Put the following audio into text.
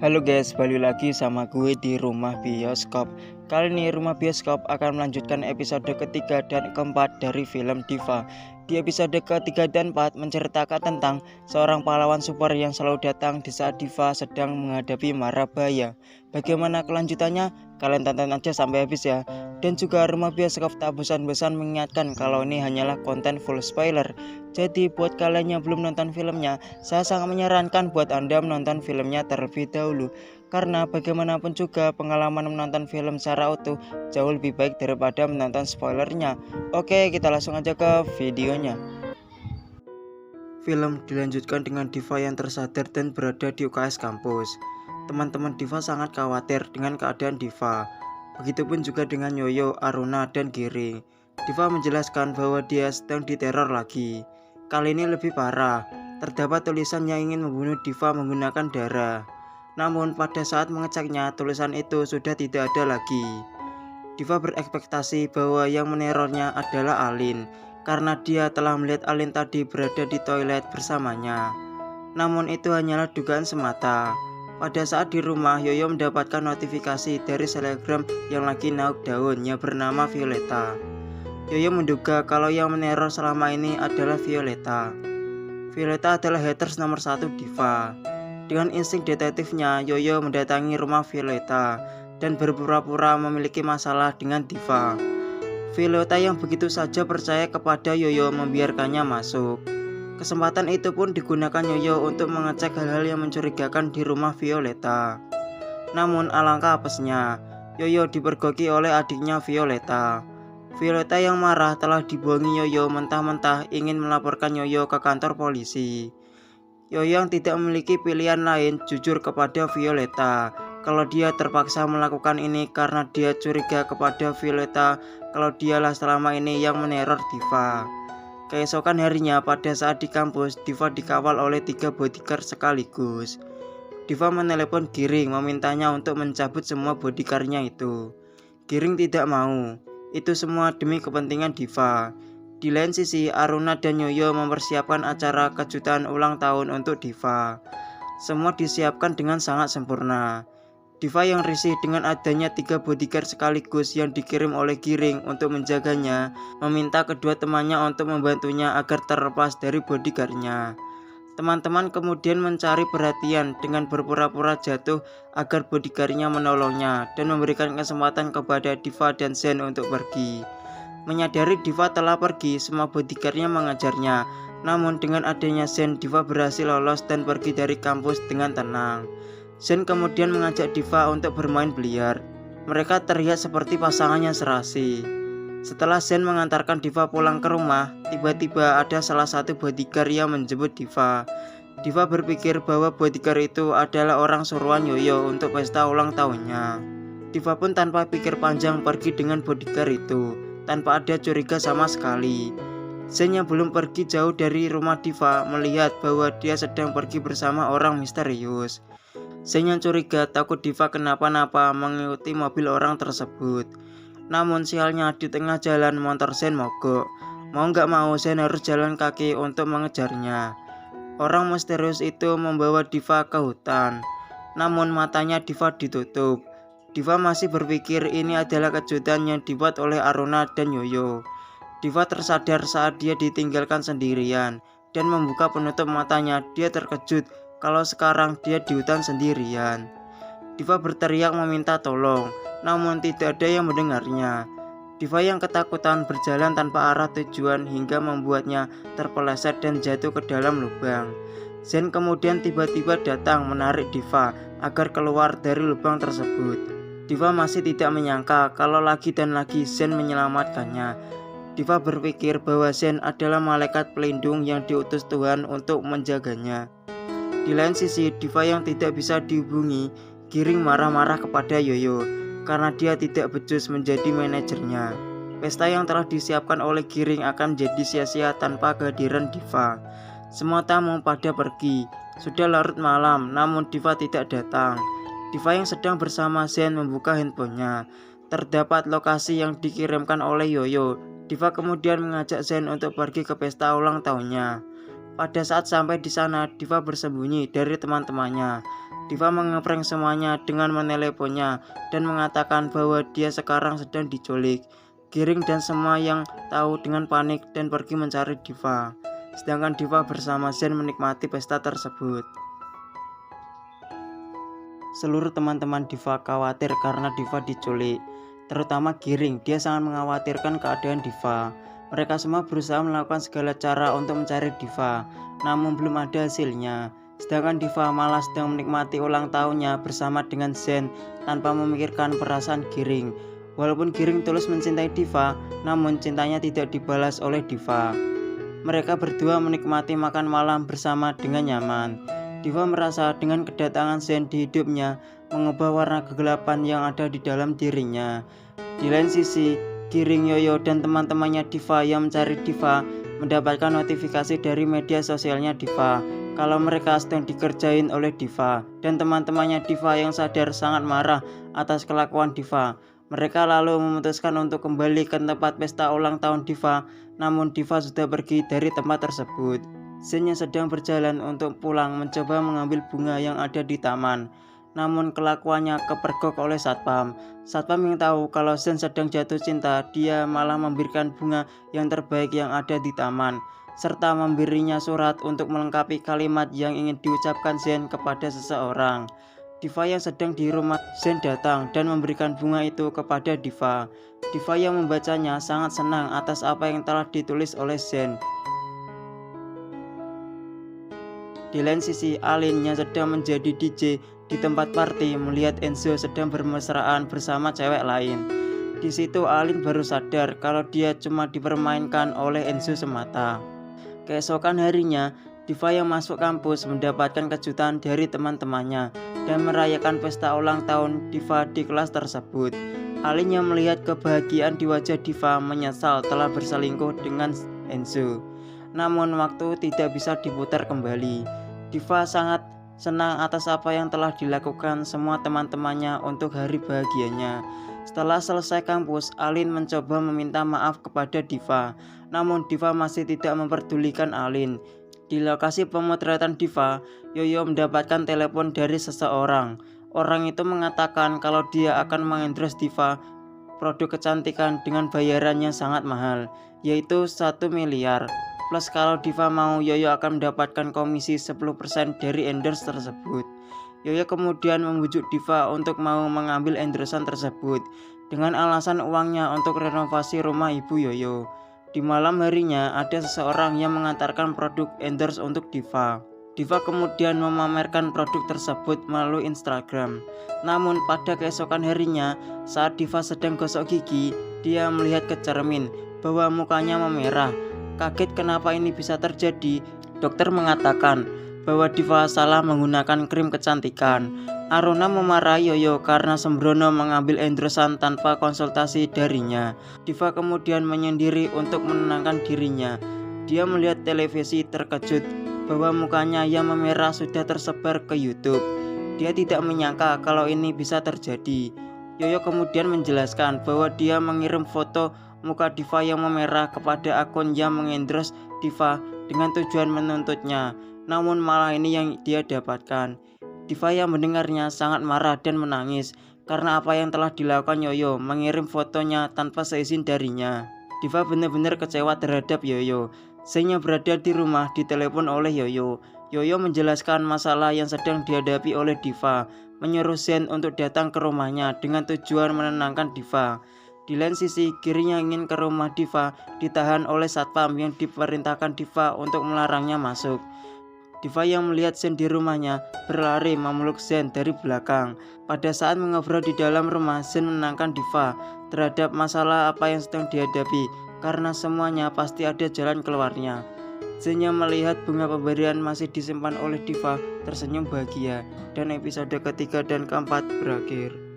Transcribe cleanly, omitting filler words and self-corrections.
Halo guys, balik lagi sama gue di Rumah Bioskop. Kali ini Rumah Bioskop akan melanjutkan episode ketiga dan keempat dari film Diva. Di episode ketiga dan keempat menceritakan tentang seorang pahlawan super yang selalu datang di saat Diva sedang menghadapi mara bahaya. Bagaimana kelanjutannya? Kalian tonton aja sampai habis ya. Dan juga Rumah Bioskop tak bosan-bosan mengingatkan kalau ini hanyalah konten full spoiler. Jadi buat kalian yang belum nonton filmnya, saya sangat menyarankan buat Anda menonton filmnya terlebih dahulu. Karena bagaimanapun juga pengalaman menonton film secara utuh jauh lebih baik daripada menonton spoilernya. Oke, kita langsung aja ke videonya. Film dilanjutkan dengan Diva yang tersadar dan berada di UKS kampus. Teman-teman Diva sangat khawatir dengan keadaan Diva. Begitupun juga dengan Yoyo, Aruna, dan Giring. Diva menjelaskan bahwa dia sedang diteror lagi. Kali ini lebih parah. Terdapat tulisan yang ingin membunuh Diva menggunakan darah. Namun pada saat mengeceknya, tulisan itu sudah tidak ada lagi. Diva berekspektasi bahwa yang menerornya adalah Alin, karena dia telah melihat Alin tadi berada di toilet bersamanya. Namun itu hanyalah dugaan semata. Pada saat di rumah, Yoyo mendapatkan notifikasi dari selebgram yang lagi naik daun yang bernama Violeta. Yoyo menduga kalau yang meneror selama ini adalah Violeta. Violeta adalah haters nomor 1 Diva. Dengan insting detektifnya, Yoyo mendatangi rumah Violeta dan berpura-pura memiliki masalah dengan Diva. Violeta yang begitu saja percaya kepada Yoyo membiarkannya masuk. Kesempatan itu pun digunakan Yoyo untuk mengecek hal-hal yang mencurigakan di rumah Violeta. Namun alangkah apesnya, Yoyo dipergoki oleh adiknya Violeta. Violeta yang marah telah dibohongi Yoyo mentah-mentah ingin melaporkan Yoyo ke kantor polisi. Yoyo yang tidak memiliki pilihan lain jujur kepada Violeta kalau dia terpaksa melakukan ini karena dia curiga kepada Violeta kalau dialah selama ini yang meneror Diva. Keesokan harinya pada saat di kampus, Diva dikawal oleh 3 bodyguard sekaligus. Diva menelepon Giring memintanya untuk mencabut semua bodyguardnya itu. Giring tidak mau. Itu semua demi kepentingan Diva. Di lain sisi, Aruna dan Yoyo mempersiapkan acara kejutan ulang tahun untuk Diva. Semua disiapkan dengan sangat sempurna. Diva yang risih dengan adanya 3 bodyguard sekaligus yang dikirim oleh Giring untuk menjaganya, meminta kedua temannya untuk membantunya agar terlepas dari bodyguardnya. Teman-teman kemudian mencari perhatian dengan berpura-pura jatuh agar bodyguardnya menolongnya dan memberikan kesempatan kepada Diva dan Zen untuk pergi. Menyadari Diva telah pergi, semua bodyguardnya mengajarnya. Namun dengan adanya Zen, Diva berhasil lolos dan pergi dari kampus dengan tenang. Zen kemudian mengajak Diva untuk bermain biliar. Mereka terlihat seperti pasangan yang serasi. Setelah Zen mengantarkan Diva pulang ke rumah, tiba-tiba ada salah satu bodyguard yang menjemput Diva. Diva berpikir bahwa bodyguard itu adalah orang suruhan Yoyo untuk pesta ulang tahunnya. Diva pun tanpa pikir panjang pergi dengan bodyguard itu, tanpa ada curiga sama sekali. Zen yang belum pergi jauh dari rumah Diva melihat bahwa dia sedang pergi bersama orang misterius. Zen yang curiga takut Diva kenapa-napa mengikuti mobil orang tersebut. Namun sialnya di tengah jalan motor Zen mogok. Mau nggak mau Zen harus jalan kaki untuk mengejarnya. Orang misterius itu membawa Diva ke hutan. Namun matanya Diva ditutup. Diva masih berpikir ini adalah kejutan yang dibuat oleh Aruna dan Yoyo. Diva tersadar saat dia ditinggalkan sendirian dan membuka penutup matanya. Dia terkejut kalau sekarang dia di hutan sendirian. Diva berteriak meminta tolong, namun tidak ada yang mendengarnya. Diva yang ketakutan berjalan tanpa arah tujuan hingga membuatnya terpeleset dan jatuh ke dalam lubang. Zen kemudian tiba-tiba datang menarik Diva agar keluar dari lubang tersebut. Diva masih tidak menyangka kalau lagi dan lagi Zen menyelamatkannya. Diva berpikir bahwa Zen adalah malaikat pelindung yang diutus Tuhan untuk menjaganya. Di lain sisi, Diva yang tidak bisa dihubungi, Giring marah-marah kepada Yoyo karena dia tidak becus menjadi manajernya. Pesta yang telah disiapkan oleh Giring akan menjadi sia-sia tanpa kehadiran Diva. Semua tamu pada pergi. Sudah larut malam, namun Diva tidak datang. Diva yang sedang bersama Zen membuka handphonenya. Terdapat lokasi yang dikirimkan oleh Yoyo. Diva kemudian mengajak Zen untuk pergi ke pesta ulang tahunnya. Pada saat sampai di sana, Diva bersembunyi dari teman-temannya. Diva ngeprank semuanya dengan meneleponnya dan mengatakan bahwa dia sekarang sedang diculik. Giring dan semua yang tahu dengan panik dan pergi mencari Diva. Sedangkan Diva bersama Zen menikmati pesta tersebut. Seluruh teman-teman Diva khawatir karena Diva diculik, terutama Giring. Dia sangat mengkhawatirkan keadaan Diva. Mereka semua berusaha melakukan segala cara untuk mencari Diva, namun belum ada hasilnya. Sedangkan Diva malah sedang menikmati ulang tahunnya bersama dengan Zen tanpa memikirkan perasaan Giring. Walaupun Giring tulus mencintai Diva, namun cintanya tidak dibalas oleh Diva. Mereka berdua menikmati makan malam bersama dengan nyaman. Diva merasa dengan kedatangan Zen di hidupnya mengubah warna kegelapan yang ada di dalam dirinya. Di lain sisi, Giring, Yoyo, dan teman-temannya Diva yang mencari Diva mendapatkan notifikasi dari media sosialnya Diva kalau mereka sedang dikerjain oleh Diva, dan teman-temannya Diva yang sadar sangat marah atas kelakuan Diva. Mereka lalu memutuskan untuk kembali ke tempat pesta ulang tahun Diva, namun Diva sudah pergi dari tempat tersebut. Zen yang sedang berjalan untuk pulang mencoba mengambil bunga yang ada di taman, namun kelakuannya kepergok oleh satpam. Satpam yang tahu kalau Zen sedang jatuh cinta, dia malah memberikan bunga yang terbaik yang ada di taman, serta memberinya surat untuk melengkapi kalimat yang ingin diucapkan Zen kepada seseorang. Diva yang sedang di rumah Zen datang dan memberikan bunga itu kepada Diva. Diva yang membacanya sangat senang atas apa yang telah ditulis oleh Zen. Di lain sisi, Alin yang sedang menjadi DJ di tempat party melihat Enzo sedang bermesraan bersama cewek lain. Di situ Alin baru sadar kalau dia cuma dipermainkan oleh Enzo semata. Keesokan harinya, Diva yang masuk kampus mendapatkan kejutan dari teman-temannya dan merayakan pesta ulang tahun Diva di kelas tersebut. Alin yang melihat kebahagiaan di wajah Diva menyesal telah berselingkuh dengan Enzo. Namun waktu tidak bisa diputar kembali. Diva sangat senang atas apa yang telah dilakukan semua teman-temannya untuk hari bahagianya. Setelah selesai kampus, Alin mencoba meminta maaf kepada Diva, namun Diva masih tidak memperdulikan Alin. Di lokasi pemotretan Diva, Yoyo mendapatkan telepon dari seseorang. Orang itu mengatakan kalau dia akan mengendorse Diva produk kecantikan dengan bayaran yang sangat mahal, yaitu 1 miliar. Plus kalau Diva mau, Yoyo akan mendapatkan komisi 10% dari endorse tersebut. Yoyo kemudian membujuk Diva untuk mau mengambil endorsean tersebut dengan alasan uangnya untuk renovasi rumah ibu Yoyo. Di malam harinya ada seseorang yang mengantarkan produk endorse untuk Diva. Diva kemudian memamerkan produk tersebut melalui Instagram. Namun pada keesokan harinya, saat Diva sedang gosok gigi, dia melihat ke cermin bahwa mukanya memerah. Kaget kenapa ini bisa terjadi, dokter mengatakan bahwa Diva salah menggunakan krim kecantikan. Aruna memarahi Yoyo karena sembrono mengambil endorsean tanpa konsultasi darinya. Diva kemudian menyendiri untuk menenangkan dirinya. Dia melihat televisi terkejut bahwa mukanya yang memerah sudah tersebar ke YouTube. Dia tidak menyangka kalau ini bisa terjadi. Yoyo kemudian menjelaskan bahwa dia mengirim foto muka Diva yang memerah kepada akun yang mengendorse Diva dengan tujuan menuntutnya. Namun malah ini yang dia dapatkan. Diva yang mendengarnya sangat marah dan menangis karena apa yang telah dilakukan Yoyo, mengirim fotonya tanpa seizin darinya. Diva benar-benar kecewa terhadap Yoyo. Zen yang berada di rumah ditelepon oleh Yoyo. Yoyo menjelaskan masalah yang sedang dihadapi oleh Diva, menyuruh Zen untuk datang ke rumahnya dengan tujuan menenangkan Diva. Di lain sisi, Giring yang ingin ke rumah Diva ditahan oleh satpam yang diperintahkan Diva untuk melarangnya masuk. Diva yang melihat Zen di rumahnya berlari memeluk Zen dari belakang. Pada saat mengobrol di dalam rumah, Zen menenangkan Diva terhadap masalah apa yang sedang dihadapi karena semuanya pasti ada jalan keluarnya. Zen yang melihat bunga pemberian masih disimpan oleh Diva tersenyum bahagia, dan episode ketiga dan keempat berakhir.